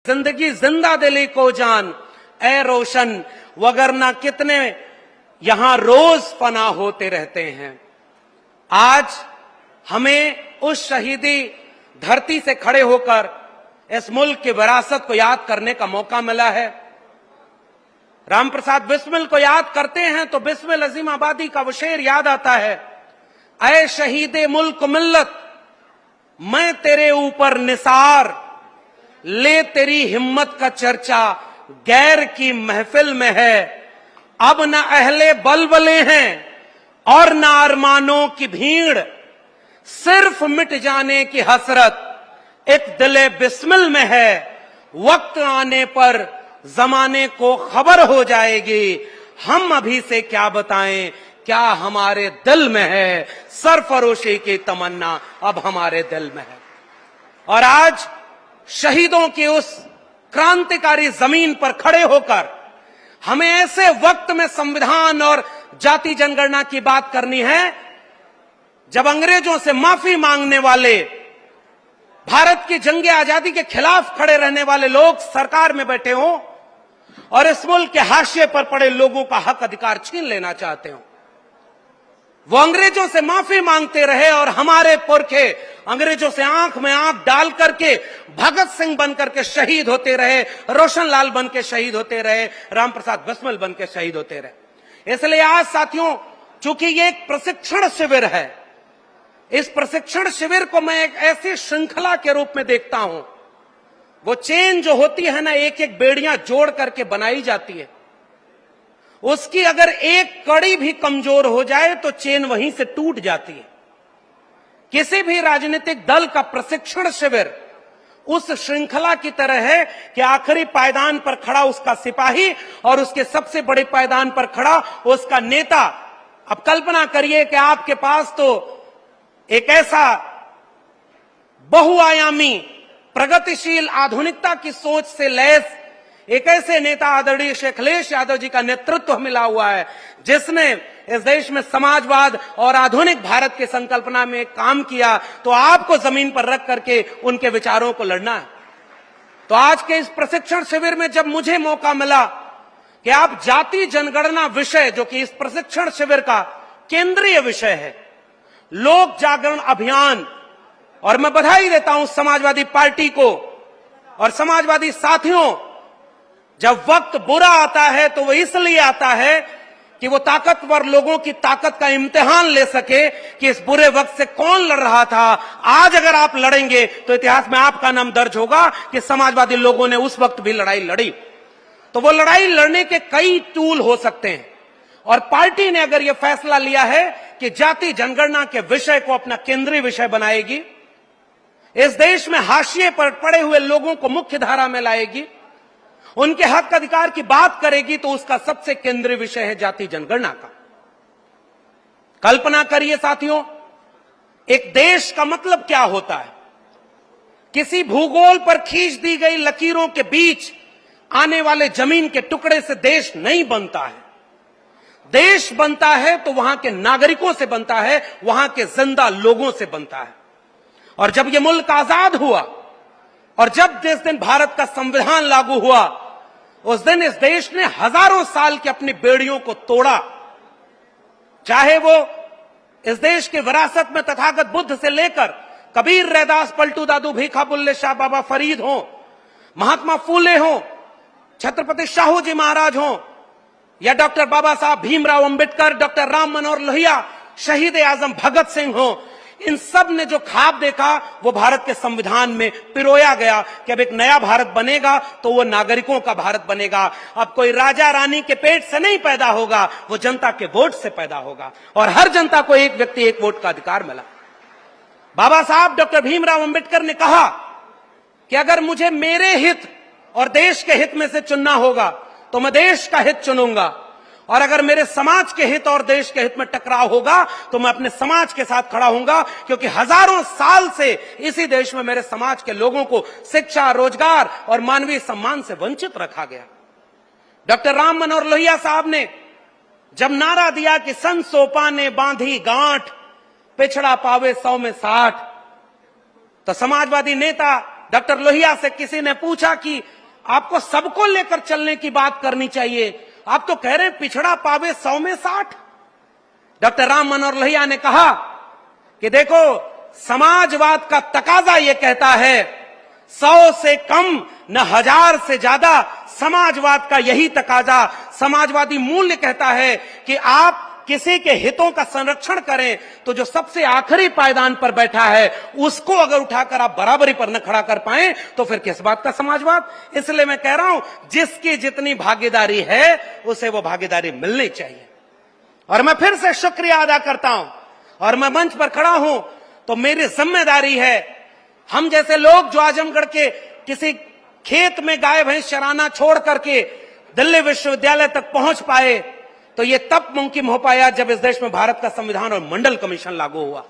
जिंदगी जिंदा दिली को जान ए रोशन, वगरना कितने यहां रोज फना होते रहते हैं। आज हमें उस शहीदी धरती से खड़े होकर इस मुल्क की विरासत को याद करने का मौका मिला है। राम प्रसाद बिस्मिल को याद करते हैं तो बिस्मिल अजीम आबादी का वो शेर याद आता है, ऐ शहीदे मुल्क मिल्लत मैं तेरे ऊपर निसार, ले तेरी हिम्मत का चर्चा गैर की महफिल में है। अब न अहले बलबले हैं और न अरमानों की भीड़, सिर्फ मिट जाने की हसरत एक दिले बिस्मिल में है। वक्त आने पर जमाने को खबर हो जाएगी, हम अभी से क्या बताएं क्या हमारे दिल में है। सरफरोशी की तमन्ना अब हमारे दिल में है। और आज शहीदों की उस क्रांतिकारी जमीन पर खड़े होकर हमें ऐसे वक्त में संविधान और जाति जनगणना की बात करनी है जब अंग्रेजों से माफी मांगने वाले, भारत की जंगे आजादी के खिलाफ खड़े रहने वाले लोग सरकार में बैठे हों और इस मुल्क के हाशिए पर पड़े लोगों का हक अधिकार छीन लेना चाहते हो। वो अंग्रेजों से माफी मांगते रहे और हमारे पुरखे अंग्रेजों से आंख में आंख डाल करके भगत सिंह बनकर के शहीद होते रहे, रोशन लाल बन के शहीद होते रहे, राम प्रसाद बिस्मिल बन के शहीद होते रहे। इसलिए आज साथियों, चूंकि ये एक प्रशिक्षण शिविर है, इस प्रशिक्षण शिविर को मैं एक ऐसी श्रृंखला के रूप में देखता हूं। वो चेन जो होती है ना, एक एक बेड़ियां जोड़ करके बनाई जाती है, उसकी अगर एक कड़ी भी कमजोर हो जाए तो चेन वहीं से टूट जाती है। किसी भी राजनीतिक दल का प्रशिक्षण शिविर उस श्रृंखला की तरह है कि आखिरी पायदान पर खड़ा उसका सिपाही और उसके सबसे बड़े पायदान पर खड़ा उसका नेता। अब कल्पना करिए कि आपके पास तो एक ऐसा बहुआयामी प्रगतिशील आधुनिकता की सोच से लैस एक ऐसे नेता आदरणीय शेख अखिलेश यादव जी का नेतृत्व मिला हुआ है, जिसने इस देश में समाजवाद और आधुनिक भारत की संकल्पना में काम किया। तो आपको जमीन पर रख करके उनके विचारों को लड़ना है। तो आज के इस प्रशिक्षण शिविर में जब मुझे मौका मिला कि आप जाति जनगणना विषय, जो कि इस प्रशिक्षण शिविर का केंद्रीय विषय है, लोक जागरण अभियान, और मैं बधाई देता हूं समाजवादी पार्टी को और समाजवादी साथियों, जब वक्त बुरा आता है तो वो इसलिए आता है कि वो ताकतवर लोगों की ताकत का इम्तिहान ले सके कि इस बुरे वक्त से कौन लड़ रहा था। आज अगर आप लड़ेंगे तो इतिहास में आपका नाम दर्ज होगा कि समाजवादी लोगों ने उस वक्त भी लड़ाई लड़ी। तो वो लड़ाई लड़ने के कई टूल हो सकते हैं और पार्टी ने अगर यह फैसला लिया है कि जाति जनगणना के विषय को अपना केंद्रीय विषय बनाएगी, इस देश में हाशिए पर पड़े हुए लोगों को मुख्य धारा में लाएगी, उनके हक अधिकार की बात करेगी, तो उसका सबसे केंद्रीय विषय है जाति जनगणना का। कल्पना करिए साथियों, एक देश का मतलब क्या होता है। किसी भूगोल पर खींच दी गई लकीरों के बीच आने वाले जमीन के टुकड़े से देश नहीं बनता है। देश बनता है तो वहां के नागरिकों से बनता है, वहां के जिंदा लोगों से बनता है। और जब यह मुल्क आजाद हुआ और जब जिस दिन भारत का संविधान लागू हुआ, उस दिन इस देश ने हजारों साल की अपनी बेड़ियों को तोड़ा। चाहे वो इस देश की विरासत में तथागत बुद्ध से लेकर कबीर, रैदास, पलटू दादू, भीखा बुल्ले शाह, बाबा फरीद हों, महात्मा फूले हों, छत्रपति शाहू जी महाराज हों, या डॉक्टर बाबा साहब भीमराव अंबेडकर, डॉक्टर राम मनोहर लोहिया, शहीद आजम भगत सिंह हों, इन सब ने जो ख्वाब देखा वो भारत के संविधान में पिरोया गया कि अब एक नया भारत बनेगा तो वो नागरिकों का भारत बनेगा। अब कोई राजा रानी के पेट से नहीं पैदा होगा, वो जनता के वोट से पैदा होगा और हर जनता को एक व्यक्ति एक वोट का अधिकार मिला। बाबा साहब डॉक्टर भीमराव अंबेडकर ने कहा कि अगर मुझे मेरे हित और देश के हित में से चुनना होगा तो मैं देश का हित चुनूंगा, और अगर मेरे समाज के हित और देश के हित में टकराव होगा तो मैं अपने समाज के साथ खड़ा हूंगा, क्योंकि हजारों साल से इसी देश में मेरे समाज के लोगों को शिक्षा, रोजगार और मानवीय सम्मान से वंचित रखा गया। डॉक्टर राम मनोहर लोहिया साहब ने जब नारा दिया कि सन सोपा ने बांधी गांठ, पिछड़ा पावे 100 में 60, तो समाजवादी नेता डॉक्टर लोहिया से किसी ने पूछा कि आपको सबको लेकर चलने की बात करनी चाहिए, आप तो कह रहे हैं पिछड़ा पावे 100 में 60। डॉक्टर राम मनोहर लोहिया ने कहा कि देखो, समाजवाद का तकाजा यह कहता है 100 से कम न 1000 से ज्यादा, समाजवाद का यही तकाजा, समाजवादी मूल्य कहता है कि आप किसी के हितों का संरक्षण करें तो जो सबसे आखिरी पायदान पर बैठा है उसको अगर उठाकर आप बराबरी पर न खड़ा कर पाए तो फिर किस बात का समाजवाद। इसलिए मैं कह रहा हूं, जिसकी जितनी भागीदारी है उसे वो भागीदारी मिलनी चाहिए। और मैं फिर से शुक्रिया अदा करता हूं, और मैं मंच पर खड़ा हूं तो मेरी जिम्मेदारी है, हम जैसे लोग जो आजमगढ़ के किसी खेत में गाय भैंस चराना छोड़ करके दिल्ली विश्वविद्यालय तक पहुंच पाए, तो यह तब मुमकिन हो पाया जब इस देश में भारत का संविधान और मंडल कमीशन लागू हुआ।